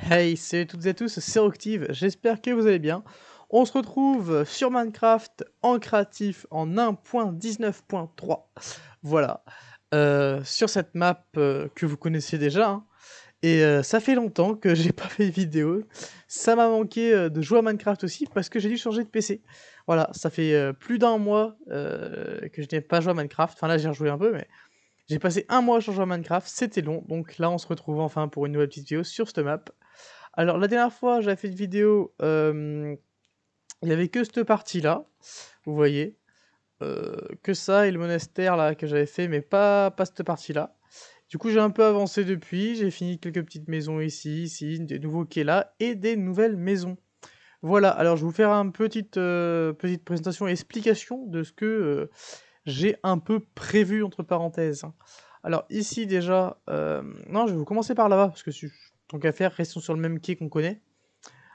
Hey, salut toutes et à tous, c'est Rocktiv, j'espère que vous allez bien. On se retrouve sur Minecraft en créatif en 1.19.3. Voilà, sur cette map que vous connaissez déjà, hein. Et ça fait longtemps que j'ai pas fait de vidéo. Ça m'a manqué de jouer à Minecraft aussi parce que j'ai dû changer de PC. Voilà, ça fait plus d'un mois que je n'ai pas joué à Minecraft. Enfin là j'ai rejoué un peu, mais j'ai passé un mois à jouer à Minecraft, c'était long. Donc là on se retrouve enfin pour une nouvelle petite vidéo sur cette map. Alors la dernière fois, j'avais fait une vidéo, il y avait que cette partie-là, vous voyez, que ça et le monastère là que j'avais fait, mais pas cette partie-là. Du coup, j'ai un peu avancé depuis, j'ai fini quelques petites maisons ici, des nouveaux quais là, et des nouvelles maisons. Voilà, alors je vais vous faire une petite présentation et explication de ce que j'ai un peu prévu entre parenthèses, hein. Alors ici déjà, non, je vais vous commencer par là-bas, parce que tant qu'à faire, restons sur le même quai qu'on connaît.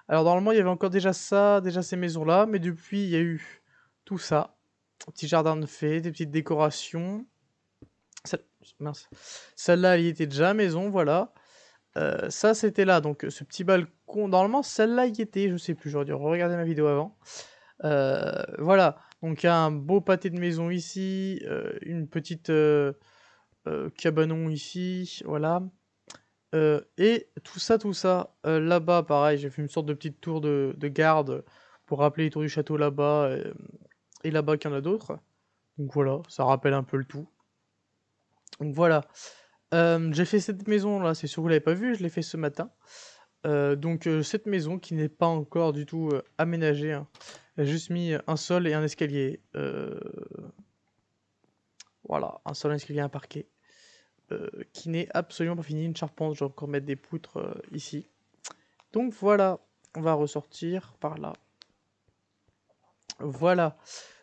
Alors normalement, il y avait encore déjà ça, déjà ces maisons-là, mais depuis, il y a eu tout ça. Un petit jardin de fées, des petites décorations. Celle- Mince. Celle-là, elle y était déjà maison, voilà. Ça, c'était là, donc ce petit balcon. Normalement, celle-là y était, je sais plus, j'aurais dû regarder ma vidéo avant. Voilà, donc il y a un beau pâté de maison ici, une petite cabanon ici, voilà. Et tout ça, là-bas, pareil, j'ai fait une sorte de petite tour de garde pour rappeler les tours du château là-bas, et là-bas qu'il y en a d'autres. Donc voilà, ça rappelle un peu le tout. Donc voilà. J'ai fait cette maison-là, c'est sûr que vous l'avez pas vu, je l'ai fait ce matin. Donc cette maison qui n'est pas encore du tout aménagée, hein. J'ai juste mis un sol et un escalier. Voilà, un sol, un escalier, un parquet. Qui n'est absolument pas fini, une charpente, je vais encore mettre des poutres ici. Donc voilà, on va ressortir par là. Voilà.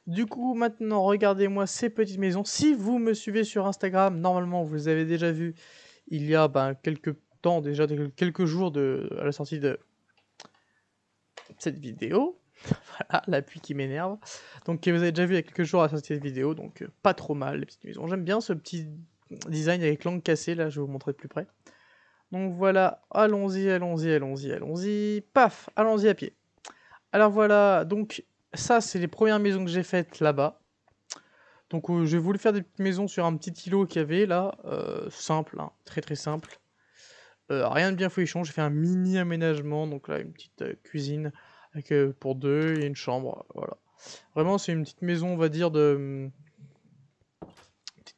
Du coup, maintenant, regardez-moi ces petites maisons. Si vous me suivez sur Instagram, normalement, vous avez déjà vu, il y a quelques temps, déjà quelques jours à la sortie de cette vidéo. Voilà, la pluie qui m'énerve. Donc, vous avez déjà vu il y a quelques jours à la sortie de cette vidéo, donc pas trop mal, les petites maisons. J'aime bien ce petit design avec l'angle cassé, là, je vais vous montrer de plus près. Donc voilà, allons-y, allons-y, allons-y, allons-y. Paf, allons-y à pied. Alors voilà, donc ça, c'est les premières maisons que j'ai faites là-bas. Donc j'ai voulu faire des petites maisons sur un petit îlot qu'il y avait là, simple, hein, très très simple. Rien de bien folichon, j'ai fait un mini aménagement, donc là une petite cuisine avec, pour deux et une chambre, voilà. Vraiment c'est une petite maison, on va dire, petite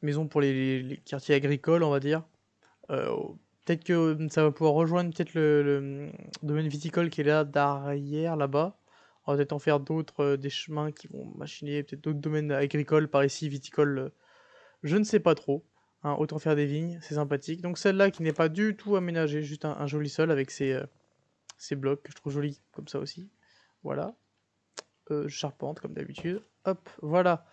maison pour les quartiers agricoles, on va dire. Euh, Peut-être que ça va pouvoir rejoindre peut-être le domaine viticole qui est là derrière, là-bas. On va peut-être en faire d'autres, des chemins qui vont machiner, peut-être d'autres domaines agricoles par ici, viticoles, je ne sais pas trop, hein. Autant faire des vignes, c'est sympathique. Donc celle-là qui n'est pas du tout aménagée, juste un joli sol avec ses blocs que je trouve jolis comme ça aussi. Voilà. Charpente comme d'habitude. Hop, voilà.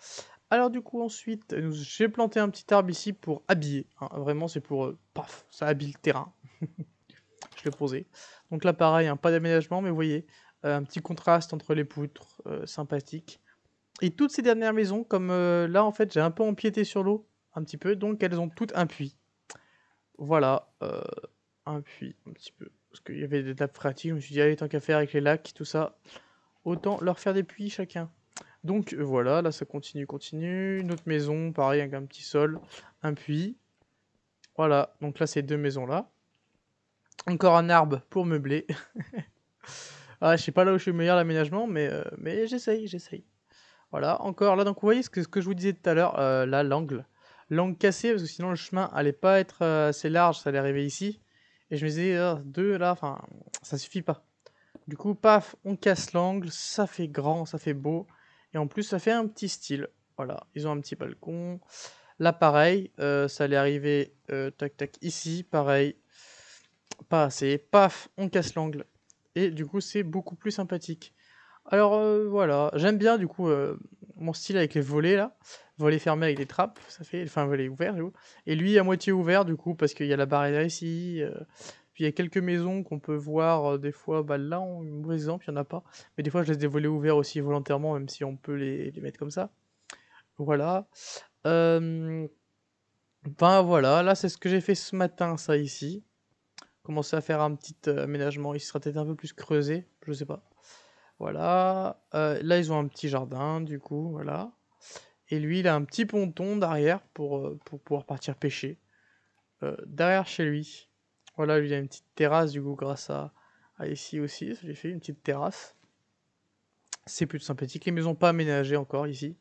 Alors du coup ensuite, j'ai planté un petit arbre ici pour habiller, hein. Vraiment c'est pour, paf, ça habille le terrain. Je l'ai posé. Donc là pareil, hein, pas d'aménagement, mais vous voyez, un petit contraste entre les poutres, sympathique. Et toutes ces dernières maisons, comme là en fait j'ai un peu empiété sur l'eau, un petit peu, donc elles ont toutes un puits. Voilà, un puits, un petit peu. Parce qu'il y avait des nappes phréatiques, je me suis dit, allez, tant qu'à faire avec les lacs, tout ça, autant leur faire des puits chacun. Donc voilà, là ça continue, continue. Une autre maison, pareil, avec un petit sol, un puits. Voilà, donc là c'est deux maisons là. Encore un arbre pour meubler. Ah, je sais pas là où je suis le meilleur à l'aménagement, mais j'essaye, j'essaye. Voilà, encore là, donc vous voyez ce que je vous disais tout à l'heure, là, l'angle. L'angle cassé, parce que sinon le chemin allait pas être assez large, ça allait arriver ici. Et je me disais, ah, deux là, enfin, ça suffit pas. Du coup, paf, on casse l'angle, ça fait grand, ça fait beau. Et en plus, ça fait un petit style. Voilà, ils ont un petit balcon. Là, pareil, ça allait arriver, tac, tac, ici, pareil. Pas assez, paf, on casse l'angle. Et du coup, c'est beaucoup plus sympathique. Alors voilà, j'aime bien du coup mon style avec les volets là, volets fermés avec des trappes, ça fait, enfin volets ouverts du coup, et lui à moitié ouvert du coup parce qu'il y a la barrière ici, puis il y a quelques maisons qu'on peut voir des fois, bah là un mauvais exemple, il y en a pas, mais des fois je laisse des volets ouverts aussi volontairement même si on peut les mettre comme ça. Voilà. Ben voilà, là c'est ce que j'ai fait ce matin ça ici. commencer à faire un petit aménagement. Il sera peut-être un peu plus creusé, je sais pas. Voilà. Là, ils ont un petit jardin, du coup, voilà. Et lui, il a un petit ponton derrière pour pouvoir partir pêcher. Derrière chez lui. Voilà, lui, il a une petite terrasse, du coup, grâce à ici aussi. Ça lui fait une petite terrasse. C'est plutôt sympathique. Les maisons pas aménagées encore ici.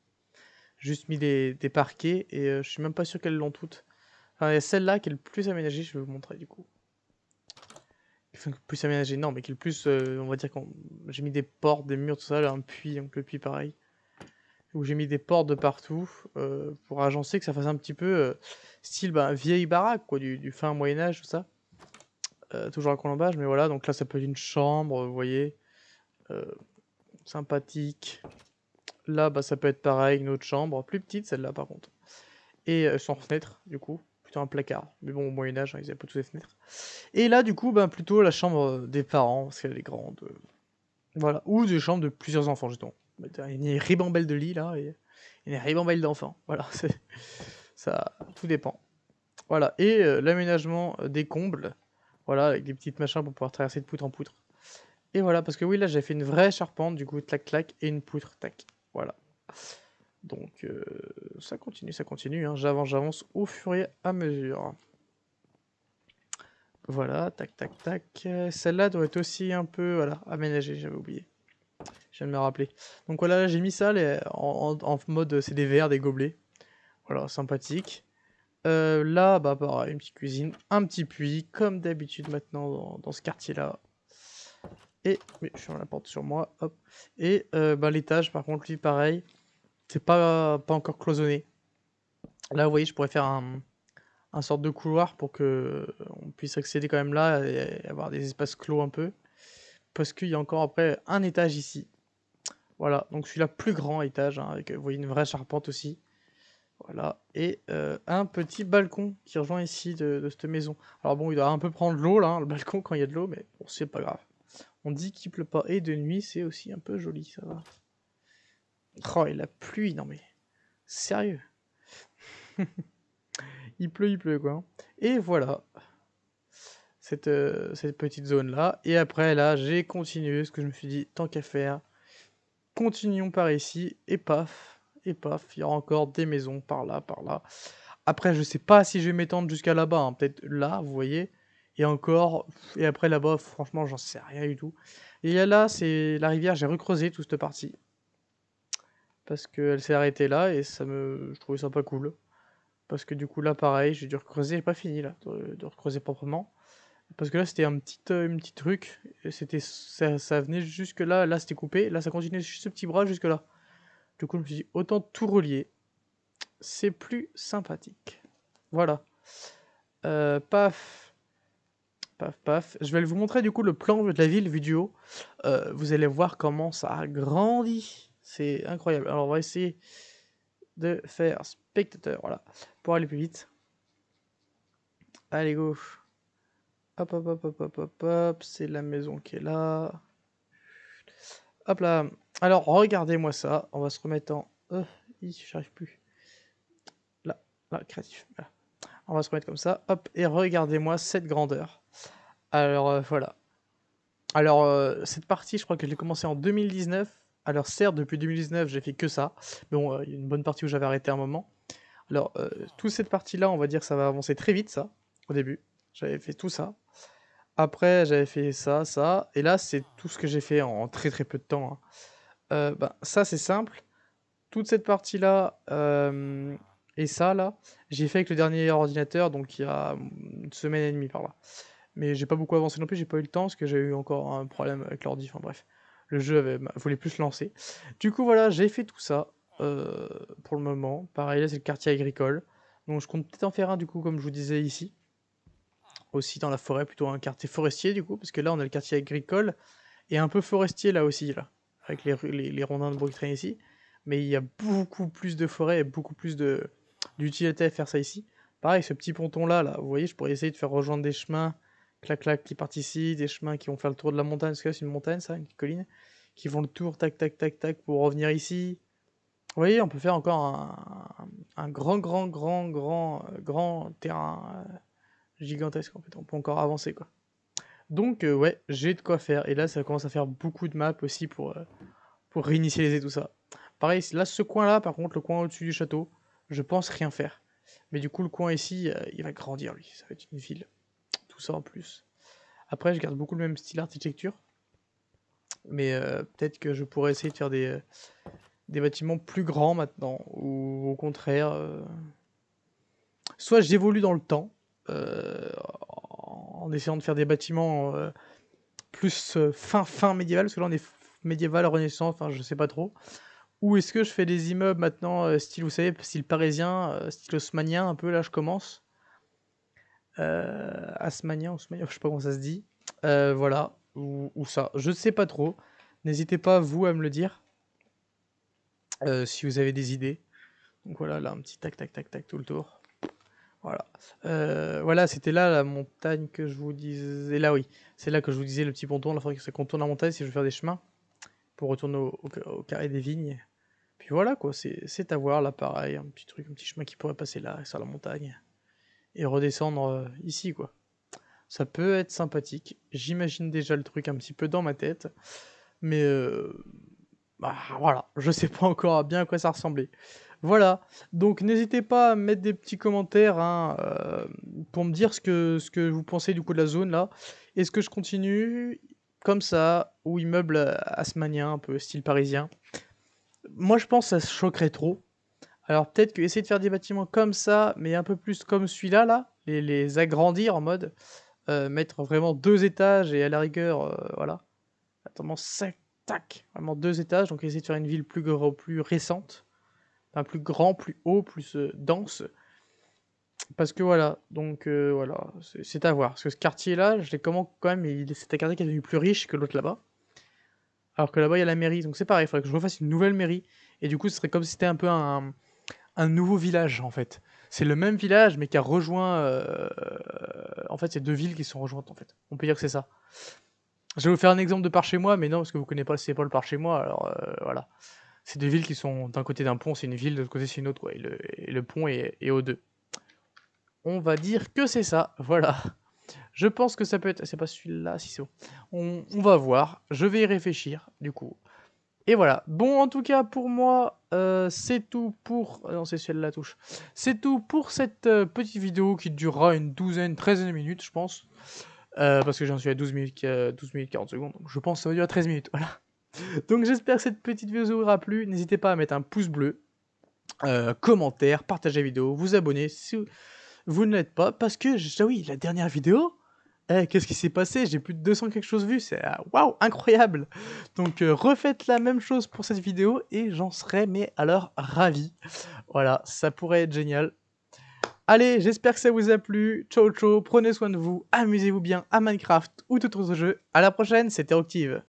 Juste mis des parquets et je suis même pas sûr qu'elles l'ont toutes. Enfin, il y a celle-là qui est le plus aménagée, je vais vous montrer du coup. Enfin, plus aménagée, non, mais qui est le plus, on va dire, j'ai mis des portes, des murs, tout ça, là, un puits, donc le puits pareil. Où j'ai mis des portes de partout pour agencer, que ça fasse un petit peu style vieille baraque, quoi, du fin Moyen-Âge, tout ça. Toujours à colombage, mais voilà, donc là ça peut être une chambre, vous voyez, sympathique. Là, ça peut être pareil, une autre chambre, plus petite celle-là par contre. Et sans fenêtre, du coup, plutôt un placard. Mais bon, au Moyen-Âge, ils avaient pas tous les fenêtres. Et là, du coup, plutôt la chambre des parents, parce qu'elle est grande. Voilà, ou des chambres de plusieurs enfants, justement. Il y a une ribambelle de lits là, et une ribambelle d'enfants. Voilà, ça, tout dépend. Voilà, et l'aménagement des combles, voilà, avec des petites machins pour pouvoir traverser de poutre en poutre. Et voilà, parce que oui, là, j'ai fait une vraie charpente, du coup, clac, clac, et une poutre, tac. Voilà. Donc, ça continue, hein. J'avance au fur et à mesure. Voilà, tac, tac, tac. Celle-là doit être aussi un peu, voilà, aménagée, j'avais oublié. Je viens de me rappeler. Donc voilà, j'ai mis ça en mode, c'est des verres, des gobelets. Voilà, sympathique. Là, pareil, une petite cuisine, un petit puits, comme d'habitude maintenant dans ce quartier-là. Et, oui, je ferme la porte sur moi, hop. Et l'étage, par contre, lui, pareil, c'est pas encore cloisonné. Là, vous voyez, je pourrais faire un sorte de couloir pour que on puisse accéder quand même là et avoir des espaces clos un peu. Parce qu'il y a encore après un étage ici. Voilà, donc celui-là plus grand étage, hein, avec, vous voyez, une vraie charpente aussi. Voilà, et un petit balcon qui rejoint ici de cette maison. Alors bon, il doit un peu prendre l'eau là, hein, le balcon quand il y a de l'eau, mais bon, c'est pas grave. On dit qu'il pleut pas, et de nuit c'est aussi un peu joli, ça va. Oh, et la pluie, non mais, sérieux. Il pleut quoi. Et voilà, cette petite zone là. Et après là, j'ai continué, ce que je me suis dit, tant qu'à faire, continuons par ici, et paf, il y aura encore des maisons par là, par là. Après, je sais pas si je vais m'étendre jusqu'à là-bas, hein. Peut-être là, vous voyez, et encore, et après là-bas, franchement, j'en sais rien du tout. Et là, c'est la rivière, j'ai recreusé toute cette partie, parce qu'elle s'est arrêtée là, et je trouvais ça pas cool. Parce que du coup, là, pareil, j'ai dû recreuser, j'ai pas fini, là, de recreuser proprement. Parce que là, c'était une petite truc, et ça venait jusque là, là, c'était coupé, là, ça continuait juste ce petit bras jusque là. Du coup, je me suis dit, autant tout relier, c'est plus sympathique. Voilà. Paf, paf, paf. Je vais vous montrer du coup le plan de la ville vu du haut. Vous allez voir comment ça a grandi. C'est incroyable. Alors, on va essayer de faire spectateur, voilà, pour aller plus vite. Allez, go. Hop, hop, hop, hop, hop, hop, hop. C'est la maison qui est là. Hop là. Alors, regardez-moi ça. On va se remettre en... j'arrive plus. Là, là, créatif. Là. On va se remettre comme ça. Hop, et regardez-moi cette grandeur. Alors, voilà. Alors, cette partie, je crois que je l'ai commencé en 2019. Alors, certes, depuis 2019, j'ai fait que ça. Mais bon, il y a une bonne partie où j'avais arrêté un moment. Alors, toute cette partie-là, on va dire que ça va avancer très vite, ça, au début. J'avais fait tout ça. Après, j'avais fait ça, ça. Et là, c'est tout ce que j'ai fait en très très peu de temps, hein. Ça, c'est simple. Toute cette partie-là, et ça, là, j'ai fait avec le dernier ordinateur, donc il y a une semaine et demie par là. Mais j'ai pas beaucoup avancé non plus, j'ai pas eu le temps parce que j'ai eu encore un problème avec l'ordi, enfin bref. Le jeu voulait plus se lancer. Du coup voilà, j'ai fait tout ça pour le moment. Pareil, là c'est le quartier agricole. Donc je compte peut-être en faire un du coup comme je vous disais ici. Aussi dans la forêt, plutôt un quartier forestier du coup, parce que là on a le quartier agricole et un peu forestier là aussi, là. Avec les rondins de Bruxelles train ici. Mais il y a beaucoup plus de forêt et beaucoup plus d'utilité à faire ça ici. Pareil, ce petit ponton là, vous voyez, je pourrais essayer de faire rejoindre des chemins clac clac qui partent ici, des chemins qui vont faire le tour de la montagne, parce que là c'est une montagne ça, une petite colline, qui font le tour tac tac tac tac pour revenir ici. Vous voyez, on peut faire encore un grand terrain gigantesque en fait, on peut encore avancer quoi. Donc ouais, j'ai de quoi faire. Et là, ça commence à faire beaucoup de maps aussi pour réinitialiser tout ça. Pareil, là, ce coin-là, par contre, le coin au-dessus du château, je pense rien faire. Mais du coup, le coin ici, il va grandir, lui. Ça va être une ville. Tout ça en plus. Après, je garde beaucoup le même style architecture. Mais peut-être que je pourrais essayer de faire des bâtiments plus grands maintenant. Ou au contraire... soit j'évolue dans le temps, en essayant de faire des bâtiments plus fin médiéval, parce que là on est médiéval, renaissance, enfin je sais pas trop. Ou est-ce que je fais des immeubles maintenant, style, vous savez, style parisien, style haussmannien, un peu, là je commence. Haussmannien, je sais pas comment ça se dit. Voilà, ou ça, je sais pas trop. N'hésitez pas, vous, à me le dire, si vous avez des idées. Donc voilà, là, un petit tac, tac, tac, tac, tout le tour. Voilà. Voilà, c'était là la montagne que je vous disais. Là, oui. C'est là que je vous disais le petit ponton. Il faudrait que ça contourne la montagne si je veux faire des chemins pour retourner au carré des vignes. Puis voilà, quoi. C'est à voir, là, pareil. Un petit truc, un petit chemin qui pourrait passer là, sur la montagne. Et redescendre ici, quoi. Ça peut être sympathique. J'imagine déjà le truc un petit peu dans ma tête. Mais bah, voilà. Je sais pas encore bien à quoi ça ressemblait. Voilà, donc n'hésitez pas à mettre des petits commentaires hein, pour me dire ce que vous pensez du coup de la zone là. Est-ce que je continue comme ça, ou immeuble haussmannien, un peu style parisien? Moi je pense que ça se choquerait trop. Alors peut-être que essayer de faire des bâtiments comme ça, mais un peu plus comme celui-là, là, les agrandir en mode mettre vraiment 2 étages et à la rigueur, voilà. Attends, 5, tac, vraiment 2 étages, donc essayer de faire une ville plus récente. Enfin, plus grand, plus haut, plus dense. Parce que voilà, donc voilà, c'est à voir. Parce que ce quartier-là, je l'ai quand même, c'est un quartier qui est devenu plus riche que l'autre là-bas. Alors que là-bas, il y a la mairie, donc c'est pareil, il faudrait que je refasse une nouvelle mairie. Et du coup, ce serait comme si c'était un peu un nouveau village, en fait. C'est le même village, mais qui a rejoint... en fait, c'est 2 villes qui sont rejointes, en fait. On peut dire que c'est ça. Je vais vous faire un exemple de par chez moi, mais non, parce que vous connaissez pas le par chez moi, alors voilà. C'est 2 villes qui sont d'un côté d'un pont, c'est une ville, de l'autre côté c'est une autre, quoi. Et le pont est aux deux. On va dire que c'est ça, voilà. Je pense que ça peut être... C'est pas celui-là, si c'est bon. On va voir, je vais y réfléchir, du coup. Et voilà. Bon, en tout cas, pour moi, c'est tout pour... non, c'est celle-là, touche. C'est tout pour cette petite vidéo qui durera une 13 minutes, je pense. Parce que j'en suis à 12 minutes 40 secondes, donc je pense que ça va durer 13 minutes, voilà. Donc j'espère que cette petite vidéo vous aura plu. N'hésitez pas à mettre un pouce bleu, commentaire, partager la vidéo, vous abonner si vous ne l'êtes pas, parce que, ah oui, la dernière vidéo, qu'est-ce qui s'est passé? J'ai plus de 200 quelque chose vu, c'est waouh, incroyable! Donc refaites la même chose pour cette vidéo et j'en serais, mais alors, ravi. Voilà, ça pourrait être génial. Allez, j'espère que ça vous a plu. Ciao ciao, prenez soin de vous, amusez-vous bien à Minecraft ou tout autre jeu. À la prochaine, c'était Octive.